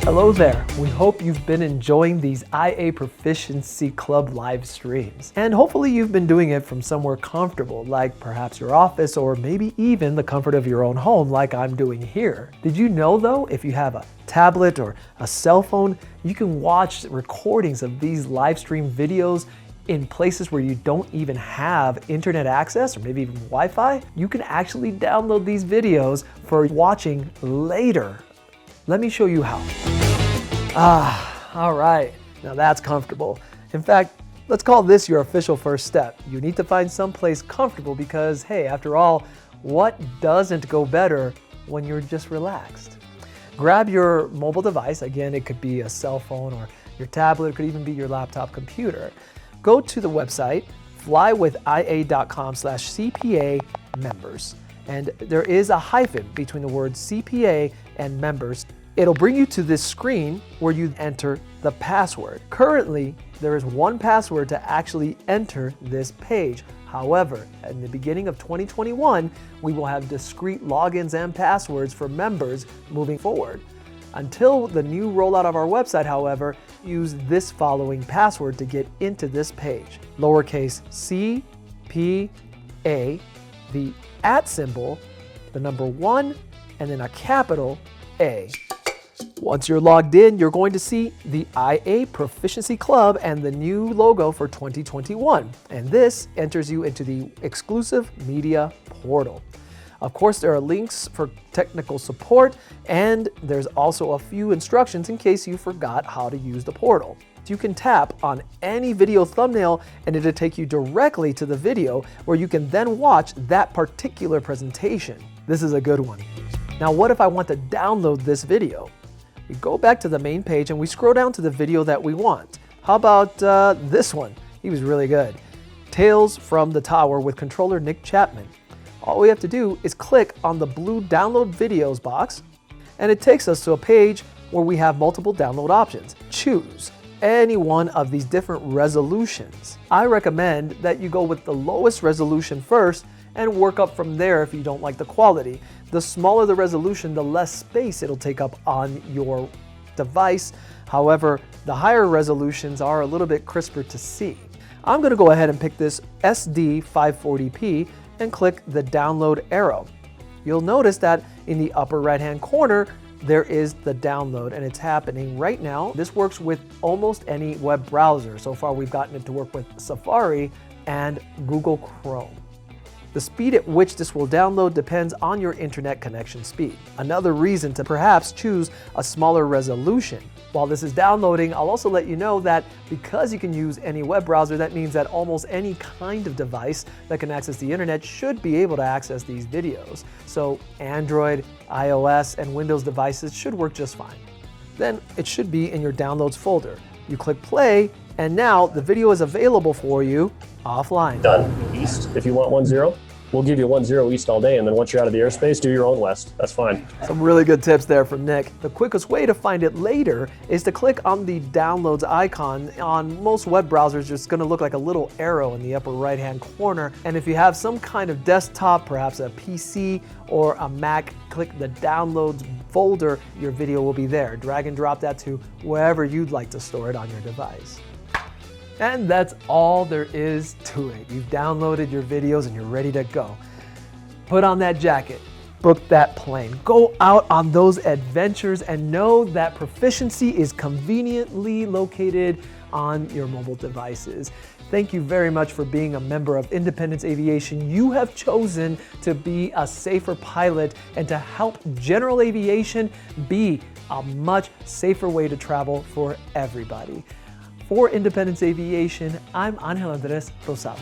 Hello there. We hope you've been enjoying these IA Proficiency Club live streams. And hopefully you've been doing it from somewhere comfortable, like perhaps your office or maybe even the comfort of your own home like I'm doing here. Did you know though, if you have a tablet or a cell phone, you can watch recordings of these live stream videos in places where you don't even have internet access or maybe even Wi-Fi? You can actually download these videos for watching later. Let me show you how. All right, now that's comfortable. In fact, let's call this your official first step. You need to find someplace comfortable because, hey, after all, what doesn't go better when you're just relaxed? Grab your mobile device. Again, it could be a cell phone or your tablet, it could even be your laptop computer. Go to the website, flywithia.com/CPA members. And there is a hyphen between the word CPA and members. It'll bring you to this screen where you enter the password. Currently, there is one password to actually enter this page. However, in the beginning of 2021, we will have discrete logins and passwords for members moving forward. Until the new rollout of our website, however, use this following password to get into this page. Lowercase CPA, the @ symbol, the number 1, and then a capital A. Once you're logged in, you're going to see the IA Proficiency Club and the new logo for 2021. And this enters you into the exclusive media portal. Of course, there are links for technical support, and there's also a few instructions in case you forgot how to use the portal. You can tap on any video thumbnail and it'll take you directly to the video where you can then watch that particular presentation. This is a good one. Now, what if I want to download this video? We go back to the main page and we scroll down to the video that we want. How about this one? He was really good. Tales from the Tower with controller Nick Chapman. All we have to do is click on the blue download videos box and it takes us to a page where we have multiple download options. Choose any one of these different resolutions. I recommend that you go with the lowest resolution first and work up from there if you don't like the quality. The smaller the resolution, the less space it'll take up on your device. However, the higher resolutions are a little bit crisper to see. I'm gonna go ahead and pick this SD 540p and click the download arrow. You'll notice that in the upper right-hand corner, there is the download and it's happening right now. This works with almost any web browser. So far, we've gotten it to work with Safari and Google Chrome. The speed at which this will download depends on your internet connection speed. Another reason to perhaps choose a smaller resolution. While this is downloading, I'll also let you know that because you can use any web browser, that means that almost any kind of device that can access the internet should be able to access these videos. So Android, iOS, and Windows devices should work just fine. Then it should be in your downloads folder. You click play, and now the video is available for you offline. Done. East, if you want 1-0. We'll give you 1-0 east all day, and then once you're out of the airspace, do your own west. That's fine. Some really good tips there from Nick. The quickest way to find it later is to click on the downloads icon. On most web browsers, it's going to look like a little arrow in the upper right-hand corner. And if you have some kind of desktop, perhaps a PC or a Mac, click the downloads folder. Your video will be there. Drag and drop that to wherever you'd like to store it on your device. And that's all there is to it. You've downloaded your videos and you're ready to go. Put on that jacket, book that plane, go out on those adventures and know that proficiency is conveniently located on your mobile devices. Thank you very much for being a member of Independence Aviation. You have chosen to be a safer pilot and to help general aviation be a much safer way to travel for everybody. For Independence Aviation, I'm Angel Andres Rosado.